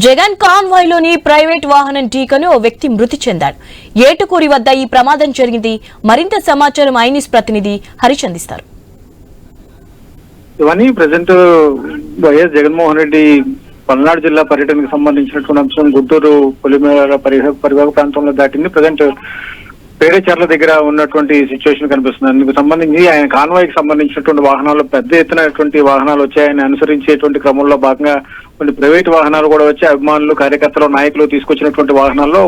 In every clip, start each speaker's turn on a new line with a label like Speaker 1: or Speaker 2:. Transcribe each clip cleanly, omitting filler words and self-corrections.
Speaker 1: Jagan convoy లోని private వాహనం ఢీకొని ఓ వ్యక్తి మృతి చెందాడు. ఏటుకూరి వద్ద ఈ ప్రమాదం జరిగింది. మరింత సమాచారం ఐనిస్ ప్రతినిధి హరీష్ అందిస్తారు.
Speaker 2: ఇవన్నీ ప్రెసెంట్ వైఎస్ జగన్మోహన్ రెడ్డి పల్నాడు జిల్లా పర్యటనకు సంబంధించినటువంటి అంశం గుంటూరు పొలిమేర పరివాహక ప్రాంతంలో దాటింది. ప్రజెంట్ పేరేచర్ల దగ్గర ఉన్నటువంటి సిచ్యువేషన్ కనిపిస్తుంది. అందుకు సంబంధించి ఆయన కాన్వాయ్ కి సంబంధించినటువంటి వాహనాలు పెద్ద ఎత్తునటువంటి వాహనాలు వచ్చి ఆయన అనుసరించేటువంటి క్రమంలో భాగంగా కొన్ని ప్రైవేట్ వాహనాలు కూడా వచ్చి అభిమానులు, కార్యకర్తలు, నాయకులు తీసుకొచ్చినటువంటి వాహనాల్లో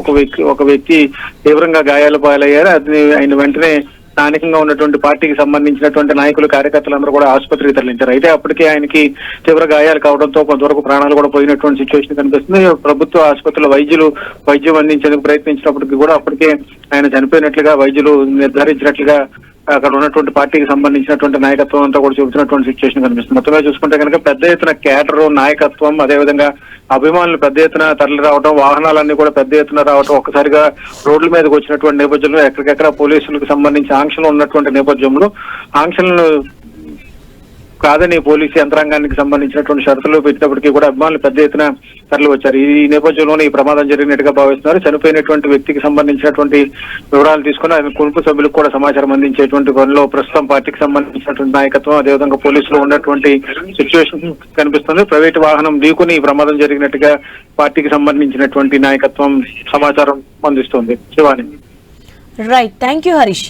Speaker 2: ఒక వ్యక్తి తీవ్రంగా గాయాలు పాలయ్యారు. అది ఆయన వెంటనే స్థానికంగా ఉన్నటువంటి పార్టీకి సంబంధించినటువంటి నాయకులు, కార్యకర్తలందరూ కూడా ఆసుపత్రికి తరలించారు. అయితే అప్పటికే ఆయనకి తీవ్ర గాయాలు కావడంతో కొంతవరకు ప్రాణాలు కూడా పోయినటువంటి సిచ్యువేషన్ కనిపిస్తుంది. ప్రభుత్వ ఆసుపత్రిలో వైద్యం అందించేందుకు ప్రయత్నించినప్పటికీ కూడా అప్పటికే ఆయన చనిపోయినట్లుగా వైద్యులు నిర్ధారించినట్లుగా అక్కడ ఉన్నటువంటి పార్టీకి సంబంధించినటువంటి నాయకత్వం అంతా కూడా చూపుతున్నటువంటి సిచ్యువేషన్ కనిపిస్తుంది. మొత్తంగా చూసుకుంటే కనుక పెద్ద ఎత్తున కేడర్, నాయకత్వం, అదేవిధంగా అభిమానులు పెద్ద ఎత్తున తరలి రావడం, వాహనాలన్నీ కూడా పెద్ద ఎత్తున రావడం, ఒక్కసారిగా రోడ్ల మీదకి వచ్చినటువంటి నేపథ్యంలో ఎక్కడికెక్కడ పోలీసులకు సంబంధించి ఆంక్షలు ఉన్నటువంటి నేపథ్యంలో ఆంక్షలను కాదని పోలీసు యంత్రాంగానికి సంబంధించినటువంటి షరతులు పెట్టినప్పటికీ కూడా అభిమానులు పెద్ద ఎత్తున తరలి వచ్చారు. ఈ నేపథ్యంలోనే ఈ ప్రమాదం జరిగినట్టుగా భావిస్తున్నారు. చనిపోయినటువంటి వ్యక్తికి సంబంధించినటువంటి వివరాలు తీసుకుని ఆయన కుటుంబ సభ్యులకు కూడా సమాచారం అందించేటువంటి పనిలో ప్రస్తుతం పార్టీకి సంబంధించినటువంటి నాయకత్వం, అదేవిధంగా పోలీసులు ఉన్నటువంటి సిచ్యువేషన్ కనిపిస్తుంది. ప్రైవేట్ వాహనం ఢీకొని ఈ ప్రమాదం జరిగినట్టుగా పార్టీకి సంబంధించినటువంటి నాయకత్వం సమాచారం అందిస్తుంది. Shivani.
Speaker 1: Right, thank you Harish.